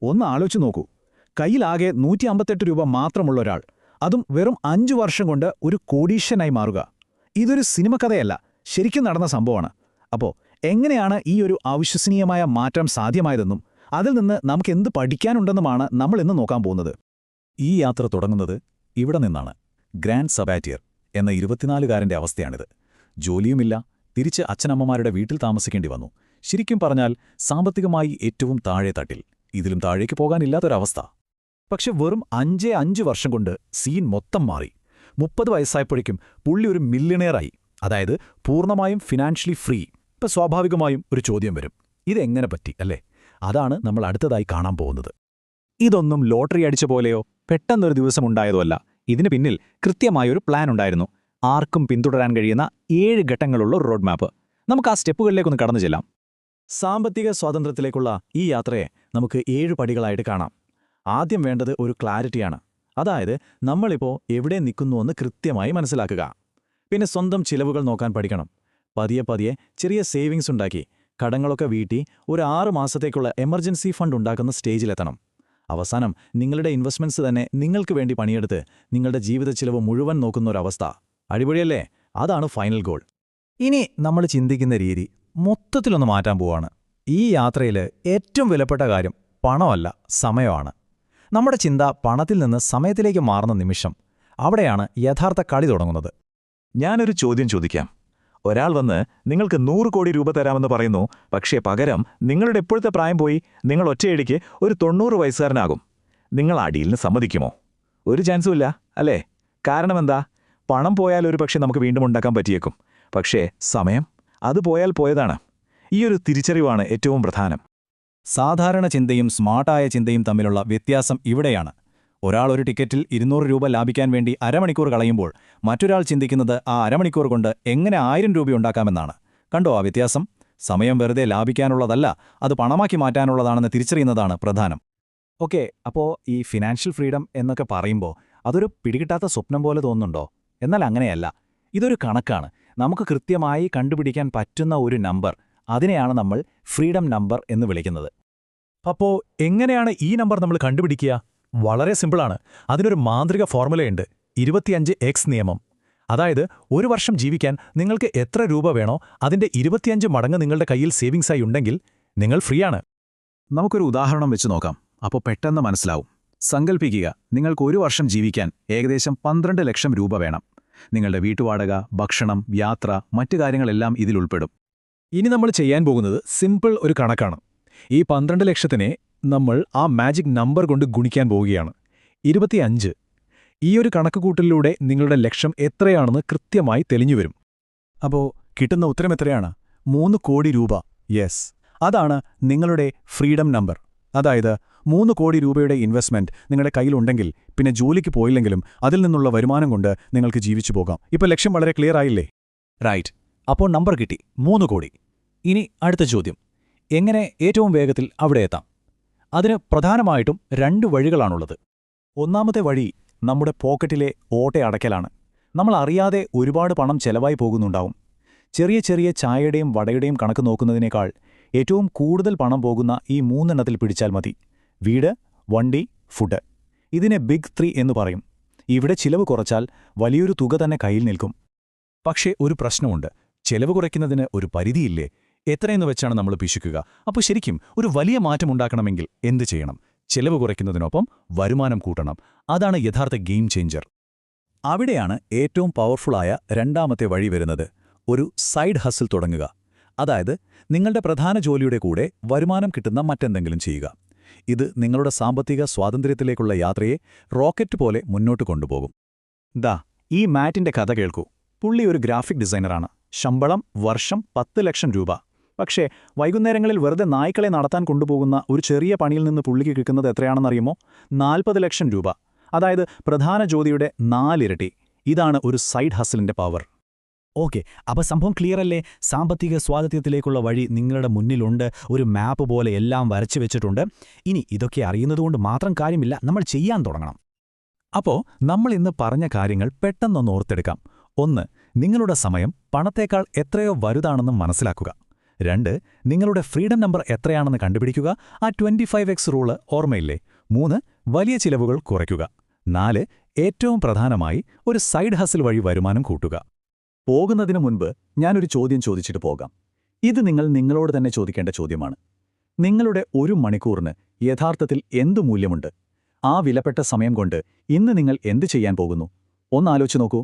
ഒന്ന് ആലോചിച്ച് നോക്കൂ. കയ്യിലാകെ 158 രൂപ മാത്രമുള്ള ഒരാൾ, അതും വെറും 5 വർഷം കൊണ്ട് ഒരു കോടീശ്വരനായി മാറുക. ഇതൊരു സിനിമ കഥയല്ല, ശരിക്കും നടന്ന സംഭവമാണ്. അപ്പോൾ എങ്ങനെയാണ് ഈ ഒരു അവിശ്വസനീയമായ മാറ്റം സാധ്യമായതെന്നും അതിൽ നിന്ന് നമുക്ക് എന്ത് പഠിക്കാനുണ്ടെന്നുമാണ് നമ്മൾ ഇന്ന് നോക്കാൻ പോകുന്നത്. ഈ യാത്ര തുടങ്ങുന്നത് ഇവിടെ നിന്നാണ്. ഗ്രാൻഡ് സബാറ്റിയർ എന്ന 24-കാരൻ്റെ അവസ്ഥയാണിത്. ജോലിയുമില്ല, തിരിച്ച് അച്ഛനമ്മമാരുടെ വീട്ടിൽ താമസിക്കേണ്ടി വന്നു. ശരിക്കും പറഞ്ഞാൽ സാമ്പത്തികമായി ഏറ്റവും താഴെ തട്ടിൽ, ഇതിലും താഴേക്ക് പോകാനില്ലാത്തൊരവസ്ഥ. പക്ഷെ വെറും 5 വർഷം കൊണ്ട് സീൻ മൊത്തം മാറി. 30 വയസ്സായപ്പോഴേക്കും പുള്ളി ഒരു മില്യണയറായി, അതായത് പൂർണ്ണമായും ഫിനാൻഷ്യലി ഫ്രീ. ഇപ്പം സ്വാഭാവികമായും ഒരു ചോദ്യം വരും, ഇതെങ്ങനെ പറ്റി അല്ലേ? അതാണ് നമ്മൾ അടുത്തതായി കാണാൻ പോകുന്നത്. ഇതൊന്നും ലോട്ടറി അടിച്ച പോലെയോ പെട്ടെന്നൊരു ദിവസമുണ്ടായതുമല്ല. ഇതിന് പിന്നിൽ കൃത്യമായൊരു പ്ലാൻ ഉണ്ടായിരുന്നു. ആർക്കും പിന്തുടരാൻ കഴിയുന്ന 7 ഘട്ടങ്ങളുള്ള ഒരു റോഡ് മാപ്പ്. നമുക്ക് ആ സ്റ്റെപ്പുകളിലേക്കൊന്ന് കടന്നു ചെല്ലാം. സാമ്പത്തിക സ്വാതന്ത്ര്യത്തിലേക്കുള്ള ഈ യാത്രയെ നമുക്ക് 7 പടികളായിട്ട് കാണാം. ആദ്യം വേണ്ടത് ഒരു ക്ലാരിറ്റിയാണ്. അതായത് നമ്മളിപ്പോൾ എവിടെ നിൽക്കുന്നുവെന്ന് കൃത്യമായി മനസ്സിലാക്കുക. പിന്നെ സ്വന്തം ചിലവുകൾ നോക്കാൻ പഠിക്കണം. പതിയെ ചെറിയ സേവിങ്സ് ഉണ്ടാക്കി കടങ്ങളൊക്കെ വീട്ടി ഒരു 6 മാസത്തേക്കുള്ള എമർജൻസി ഫണ്ട് ഉണ്ടാക്കുന്ന സ്റ്റേജിലെത്തണം. അവസാനം നിങ്ങളുടെ ഇൻവെസ്റ്റ്മെന്റ്സ് തന്നെ നിങ്ങൾക്ക് വേണ്ടി പണിയെടുത്ത് നിങ്ങളുടെ ജീവിത ചിലവ് മുഴുവൻ നോക്കുന്ന ഒരവസ്ഥ. അടിപൊളിയല്ലേ? അതാണ് ഫൈനൽ ഗോൾ. ഇനി നമ്മൾ ചിന്തിക്കുന്ന രീതി മൊത്തത്തിലൊന്ന് മാറ്റാൻ പോവാണ്. ഈ യാത്രയിൽ ഏറ്റവും വിലപ്പെട്ട കാര്യം പണമല്ല, സമയമാണ്. നമ്മുടെ ചിന്ത പണത്തിൽ നിന്ന് സമയത്തിലേക്ക് മാറുന്ന നിമിഷം, അവിടെയാണ് യഥാർത്ഥ കളി തുടങ്ങുന്നത്. ഞാനൊരു ചോദ്യം ചോദിക്കാം. ഒരാൾ വന്ന് നിങ്ങൾക്ക് 100 കോടി രൂപ തരാമെന്ന് പറയുന്നു, പക്ഷേ പകരം നിങ്ങളുടെ ഇപ്പോഴത്തെ പ്രായം പോയി നിങ്ങൾ ഒറ്റയടിക്ക് ഒരു 90 വയസ്സുകാരനാകും. നിങ്ങൾ ആ ഡീലിന് സമ്മതിക്കുമോ? ഒരു ചാൻസുമില്ല അല്ലേ? കാരണം എന്താ? പണം പോയാൽ ഒരു പക്ഷേ നമുക്ക് വീണ്ടും ഉണ്ടാക്കാൻ പറ്റിയേക്കും. പക്ഷേ സമയം, അത് പോയാൽ പോയതാണ്. ഈയൊരു തിരിച്ചറിവാണ് ഏറ്റവും പ്രധാനം. സാധാരണ ചിന്തയും സ്മാർട്ടായ ചിന്തയും തമ്മിലുള്ള വ്യത്യാസം ഇവിടെയാണ്. ഒരാൾ ഒരു ടിക്കറ്റിൽ 200 രൂപ ലാഭിക്കാൻ വേണ്ടി അരമണിക്കൂർ കളയുമ്പോൾ മറ്റൊരാൾ ചിന്തിക്കുന്നത് ആ അരമണിക്കൂർ കൊണ്ട് എങ്ങനെ 1000 രൂപ ഉണ്ടാക്കാമെന്നാണ്. കണ്ടോ ആ വ്യത്യാസം? സമയം വെറുതെ ലാഭിക്കാനുള്ളതല്ല, അത് പണമാക്കി മാറ്റാനുള്ളതാണെന്ന് തിരിച്ചറിയുന്നതാണ് പ്രധാനം. ഓക്കെ, അപ്പോൾ ഈ ഫിനാൻഷ്യൽ ഫ്രീഡം എന്നൊക്കെ പറയുമ്പോൾ അതൊരു പിടികിട്ടാത്ത സ്വപ്നം പോലെ തോന്നുന്നുണ്ടോ? എന്നാൽ അങ്ങനെയല്ല. ഇതൊരു കണക്കാണ്. നമുക്ക് കൃത്യമായി കണ്ടുപിടിക്കാൻ പറ്റുന്ന ഒരു നമ്പർ. അതിനെയാണ് നമ്മൾ ഫ്രീഡം നമ്പർ എന്ന് വിളിക്കുന്നത്. അപ്പോൾ എങ്ങനെയാണ് ഈ നമ്പർ നമ്മൾ കണ്ടുപിടിക്കുക? വളരെ സിമ്പിളാണ്. അതിനൊരു മാന്ത്രിക ഫോർമുലയുണ്ട്, 25x നിയമം. അതായത് ഒരു വർഷം ജീവിക്കാൻ നിങ്ങൾക്ക് എത്ര രൂപ വേണോ അതിന്റെ 25 മടങ്ങ് നിങ്ങളുടെ കയ്യിൽ സേവിങ്സായി ഉണ്ടെങ്കിൽ നിങ്ങൾ ഫ്രീയാണ്. നമുക്കൊരു ഉദാഹരണം വെച്ച് നോക്കാം. അപ്പോൾ പെട്ടെന്ന് മനസ്സിലാവും. സങ്കൽപ്പിക്കുക, നിങ്ങൾക്ക് ഒരു വർഷം ജീവിക്കാൻ ഏകദേശം 12 ലക്ഷം രൂപ വേണം. നിങ്ങളുടെ വീട്ടുവാടക, ഭക്ഷണം, യാത്ര, മറ്റു കാര്യങ്ങളെല്ലാം ഇതിലുൾപ്പെടും. ഇനി നമ്മൾ ചെയ്യാൻ പോകുന്നത് സിമ്പിൾ ഒരു കണക്കാണ്. ഈ 12 ലക്ഷത്തിനെ നമ്മൾ ആ മാജിക് നമ്പർ കൊണ്ട് ഗുണിക്കാൻ പോവുകയാണ്, 25. ഈ ഒരു കണക്കുകൂട്ടലിലൂടെ നിങ്ങളുടെ ലക്ഷ്യം എത്രയാണെന്ന് കൃത്യമായി തെളിഞ്ഞുവരും. അപ്പോൾ കിട്ടുന്ന ഉത്തരം എത്രയാണ്? 3 കോടി രൂപ. യെസ്, അതാണ് നിങ്ങളുടെ ഫ്രീഡം നമ്പർ. അതായത് 3 കോടി രൂപയുടെ ഇൻവെസ്റ്റ്മെന്റ് നിങ്ങളുടെ കയ്യിലുണ്ടെങ്കിൽ പിന്നെ ജോലിക്ക് പോയില്ലെങ്കിലും അതിൽ നിന്നുള്ള വരുമാനം കൊണ്ട് നിങ്ങൾക്ക് ജീവിച്ചു പോകാം. ഇപ്പോൾ ലക്ഷ്യം വളരെ ക്ലിയർ ആയില്ലേ? റൈറ്റ്. അപ്പോൾ നമ്പർ കിട്ടി, 3 കോടി. ഇനി അടുത്ത ചോദ്യം, എങ്ങനെ ഏറ്റവും വേഗത്തിൽ അവിടെ എത്താം? അതിന് പ്രധാനമായിട്ടും 2 വഴികളാണുള്ളത്. ഒന്നാമത്തെ വഴി നമ്മുടെ പോക്കറ്റിലെ ഓട്ട അടയ്ക്കലാണ്. നമ്മൾ അറിയാതെ ഒരുപാട് പണം ചെലവായി പോകുന്നുണ്ടാവും. ചെറിയ ചെറിയ ചായയുടെയും വടയുടെയും കണക്ക് നോക്കുന്നതിനേക്കാൾ ഏറ്റവും കൂടുതൽ പണം പോകുന്ന ഈ 3 എണ്ണത്തിൽ പിടിച്ചാൽ മതി. വീട്, വണ്ടി, ഫുഡ്. ഇതിനെ ബിഗ് 3 എന്ന് പറയും. ഇവിടെ ചിലവ് കുറച്ചാൽ വലിയൊരു തുക തന്നെ കയ്യിൽ നിൽക്കും. പക്ഷേ ഒരു പ്രശ്നമുണ്ട്. ചെലവ് കുറയ്ക്കുന്നതിന് ഒരു പരിധിയില്ലേ? എത്രയെന്ന് വെച്ചാണ് നമ്മൾ പിശുക്കുക. അപ്പോൾ ശരിക്കും ഒരു വലിയ മാറ്റമുണ്ടാക്കണമെങ്കിൽ എന്ത് ചെയ്യണം? ചെലവ് കുറയ്ക്കുന്നതിനൊപ്പം വരുമാനം കൂട്ടണം. അതാണ് യഥാർത്ഥ ഗെയിം ചേഞ്ചർ. അവിടെയാണ് ഏറ്റവും പവർഫുള്ളായ രണ്ടാമത്തെ വഴി വരുന്നത്. ഒരു സൈഡ് ഹസിൽ തുടങ്ങുക. അതായത് നിങ്ങളുടെ പ്രധാന ജോലിയുടെ കൂടെ വരുമാനം കിട്ടുന്ന മറ്റെന്തെങ്കിലും ചെയ്യുക. ഇത് നിങ്ങളുടെ സാമ്പത്തിക സ്വാതന്ത്ര്യത്തിലേക്കുള്ള യാത്രയെ റോക്കറ്റ് പോലെ മുന്നോട്ട് കൊണ്ടുപോകും. ദാ ഈ മാറ്റിന്റെ കഥ കേൾക്കൂ. പുള്ളി ഒരു ഗ്രാഫിക് ഡിസൈനറാണ്. ശമ്പളം വർഷം 10 ലക്ഷം രൂപ. പക്ഷേ വൈകുന്നേരങ്ങളിൽ വെറുതെ നായ്ക്കളെ നടത്താൻ കൊണ്ടുപോകുന്ന ഒരു ചെറിയ പണിയിൽ നിന്ന് പുള്ളിക്ക് കിട്ടുന്നത് എത്രയാണെന്നറിയുമോ? 40 ലക്ഷം രൂപ. അതായത് പ്രധാന ജോലിയുടെ 4 ഇരട്ടി. ഇതാണ് ഒരു സൈഡ് ഹസലിന്റെ പവർ. ഓക്കെ, അപ്പോൾ സംഭവം ക്ലിയറല്ലേ? സാമ്പത്തിക സ്വാതന്ത്ര്യത്തിലേക്കുള്ള വഴി നിങ്ങളുടെ മുന്നിലുണ്ട്. ഒരു മാപ്പ് പോലെ എല്ലാം വരച്ചു വെച്ചിട്ടുണ്ട്. ഇനി ഇതൊക്കെ അറിയുന്നതുകൊണ്ട് മാത്രം കാര്യമില്ല, നമ്മൾ ചെയ്യാൻ തുടങ്ങണം. അപ്പോൾ നമ്മൾ ഇന്ന് പറഞ്ഞ കാര്യങ്ങൾ പെട്ടെന്നൊന്ന് ഓർത്തെടുക്കാം. 1. നിങ്ങളുടെ സമയം പണത്തേക്കാൾ എത്രയോ വലുതാണെന്ന് മനസ്സിലാക്കുക. 2 നിങ്ങളുടെ ഫ്രീഡം നമ്പർ എത്രയാണെന്ന് കണ്ടുപിടിക്കുക. ആ 25x റൂള് ഓർമ്മയില്ലേ? 3 വലിയ ചിലവുകൾ കുറയ്ക്കുക. 4 ഏറ്റവും പ്രധാനമായി ഒരു സൈഡ് ഹസിൽ വഴി വരുമാനം കൂട്ടുക. പോകുന്നതിനു മുൻപ് ഞാനൊരു ചോദ്യം ചോദിച്ചിട്ട് പോകാം. ഇത് നിങ്ങൾ നിങ്ങളോട് തന്നെ ചോദിക്കേണ്ട ചോദ്യമാണ്. നിങ്ങളുടെ 1 മണിക്കൂറിന് യഥാർത്ഥത്തിൽ എന്തു മൂല്യമുണ്ട്? ആ വിലപ്പെട്ട സമയം കൊണ്ട് ഇന്ന് നിങ്ങൾ എന്ത് ചെയ്യാൻ പോകുന്നു? ഒന്നാലോചിച്ച് നോക്കൂ.